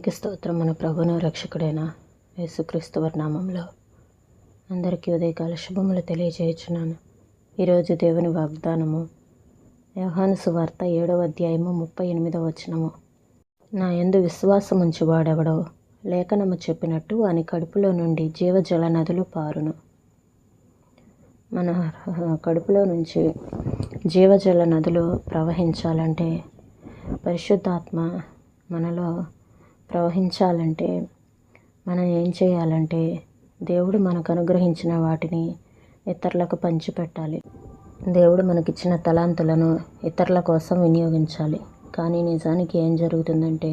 దేవునికి స్తోత్రం. మన ప్రభువును రక్షకుడైన యేసుక్రీస్తు వారి నామంలో అందరికీ ఉదయకాల శుభములు తెలియజేయుచున్నాను. ఈరోజు దేవుని వాగ్దానము యోహాను సువార్త 7వ అధ్యాయము 38వ వచనము. నా యందు విశ్వాసముంచు వాడెవడో లేఖనము చెప్పినట్టు వాని కడుపులో నుండి జీవజల నదులు పారును. మన కడుపులో నుంచి జీవజల నదులు ప్రవహించాలంటే, పరిశుద్ధాత్మ మనలో ప్రవహించాలంటే మనం ఏం చేయాలంటే, దేవుడు మనకు అనుగ్రహించిన వాటిని ఇతరులకు పంచిపెట్టాలి. దేవుడు మనకిచ్చిన తలాంతులను ఇతరుల కోసం వినియోగించాలి. కానీ నిజానికి ఏం జరుగుతుందంటే,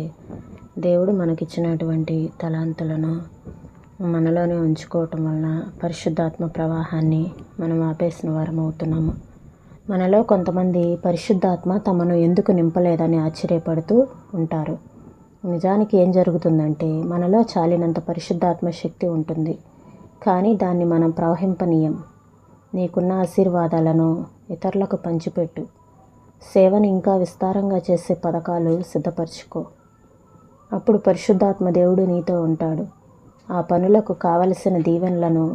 దేవుడు మనకిచ్చినటువంటి తలాంతులను మనలోనే ఉంచుకోవటం వలన పరిశుద్ధాత్మ ప్రవాహాన్ని మనం ఆపేసిన వారం అవుతున్నాము. మనలో కొంతమంది పరిశుద్ధాత్మ తమను ఎందుకు నింపలేదని ఆశ్చర్యపడుతూ ఉంటారు. నిజానికి ఏం జరుగుతుందంటే, మనలో చాలినంత పరిశుద్ధాత్మ శక్తి ఉంటుంది, కానీ దాన్ని మనం ప్రవహింపనీయం. నీకున్న ఆశీర్వాదాలను ఇతరులకు పంచిపెట్టు. సేవను ఇంకా విస్తారంగా చేసే పథకాలు సిద్ధపరచుకో. అప్పుడు పరిశుద్ధాత్మ దేవుడు నీతో ఉంటాడు. ఆ పనులకు కావలసిన దీవెనలను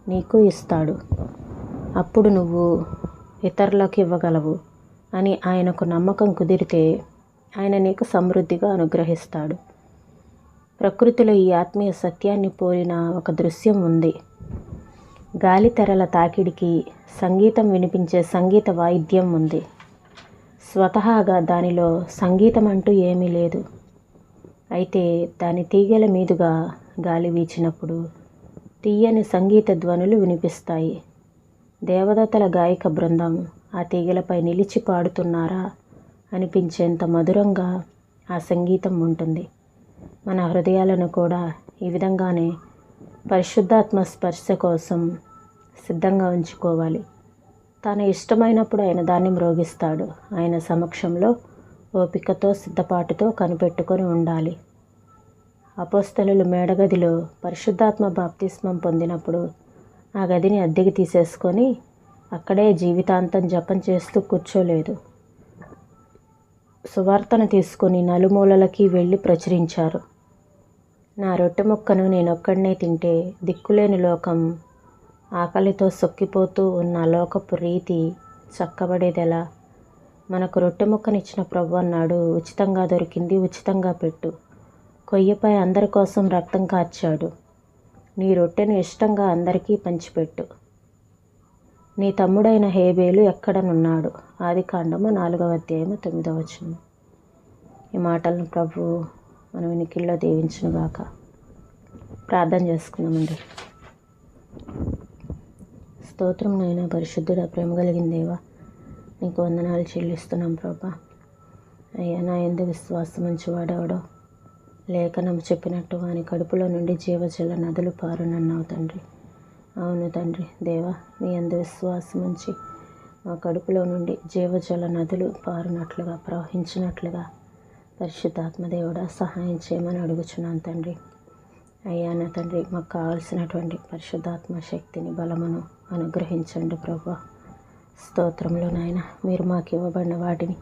నీకు ఇస్తాడు. అప్పుడు నువ్వు ఇతరులకు ఇవ్వగలవు అని ఆయనకు నమ్మకం కుదిరితే ఆయన నీకు సమృద్ధిగా అనుగ్రహిస్తాడు. ప్రకృతిలో ఈ ఆత్మీయ సత్యాన్ని పోలిన ఒక దృశ్యం ఉంది. గాలి తెరల తాకిడికి సంగీతం వినిపించే సంగీత వాయిద్యం ఉంది. స్వతహాగా దానిలో సంగీతం అంటూ ఏమీ లేదు. అయితే దాని తీగల మీదుగా గాలి వీచినప్పుడు తీయని సంగీత ధ్వనులు వినిపిస్తాయి. దేవదత్తల గాయక బృందం ఆ తీగలపై నిలిచి పాడుతున్నారా అనిపించేంత మధురంగా ఆ సంగీతం ఉంటుంది. మన హృదయాలను కూడా ఈ విధంగానే పరిశుద్ధాత్మ స్పర్శ కోసం సిద్ధంగా ఉంచుకోవాలి. తన ఇష్టమైనప్పుడు ఆయన దాన్ని మ్రోగిస్తాడు. ఆయన సమక్షంలో ఓపికతో సిద్ధపాటుతో కనిపెట్టుకొని ఉండాలి. అపోస్తలులు మేడగదిలో పరిశుద్ధాత్మ బాప్తిస్మం పొందినప్పుడు ఆ గదిని అద్దెకి తీసేసుకొని అక్కడే జీవితాంతం జపం చేస్తూ కూర్చోలేదు. సువార్తను తీసుకొని నలుమూలలకి వెళ్ళి ప్రచురించారు. నా రొట్టె ముక్కను నేనొక్కడనే తింటే దిక్కులేని లోకం, ఆకలితో సొక్కిపోతూ ఉన్న లోకపు రీతి చక్కబడేదెలా? మనకు రొట్టె ముక్కనిచ్చిన ప్రభు అన్నాడు, ఉచితంగా దొరికింది ఉచితంగా పెట్టు. కొయ్యపై అందరి కోసం రక్తం కార్చాడు. నీ రొట్టెను ఇష్టంగా అందరికీ పంచిపెట్టు. నీ తమ్ముడైన హేబేలు ఎక్కడనున్నాడు? ఆదికాండము 4వ అధ్యాయము 9వ వచనం. ఈ మాటలను ప్రభు మన వినికిల్లో దీవించునుగాక. ప్రార్థన చేసుకుందామండి. స్తోత్రం నాయన, పరిశుద్ధుడా, ప్రేమ కలిగిన దేవా, నీకు వందనాలు చెల్లిస్తున్నాం ప్రభా. అయ్యా, నా యందు విశ్వాసం ఉంచి వాడెవడో లేఖనం చెప్పినట్టు వాని కడుపులో నుండి జీవజల నదులు పారునన్నావు తండ్రి. అవును తండ్రి, దేవా, నీ యందు విశ్వాసం ఉంచి మా కడుపులో నుండి జీవజల నదులు పారునట్లుగా, ప్రవహించినట్లుగా పరిశుద్ధాత్మదేవుడా సహాయం చేయమని అడుగుచున్నాను తండ్రి. అయ్యా నా తండ్రి, మాకు కావాల్సినటువంటి పరిశుద్ధాత్మ శక్తిని, బలమును అనుగ్రహించండి ప్రభా. స్తోత్రంలో నాయన, మీరు మాకు ఇవ్వబడిన వాటిని,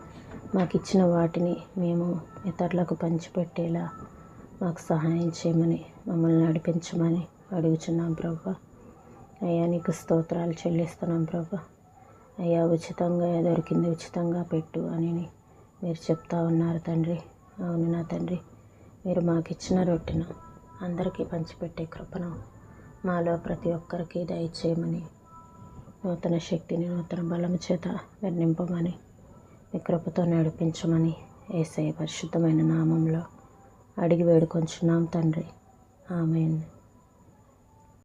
మాకు ఇచ్చిన వాటిని మేము ఇతరులకు పంచిపెట్టేలా మాకు సహాయం చేయమని, మమ్మల్ని నడిపించమని అడుగుచున్నాం ప్రభా. అయ్యా, నీకు స్తోత్రాలు చెల్లిస్తున్నాం ప్రభా. అయ్యా, ఉచితంగా దొరికింది ఉచితంగా పెట్టు అని మీరు చెప్తా ఉన్నారు తండ్రి. అవును నా తండ్రి, మీరు మాకు ఇచ్చిన రొట్టెను అందరికీ పంచిపెట్టే కృపను మాలో ప్రతి ఒక్కరికి దయచేయమని, నూతన శక్తిని, నూతన బలము చేత మీరు నింపమని, మీ కృపతో నడిపించమని యేసయ్య పరిశుద్ధమైన నామంలో అడిగి వేడుకొంచున్నాం తండ్రి. ఆమేన్.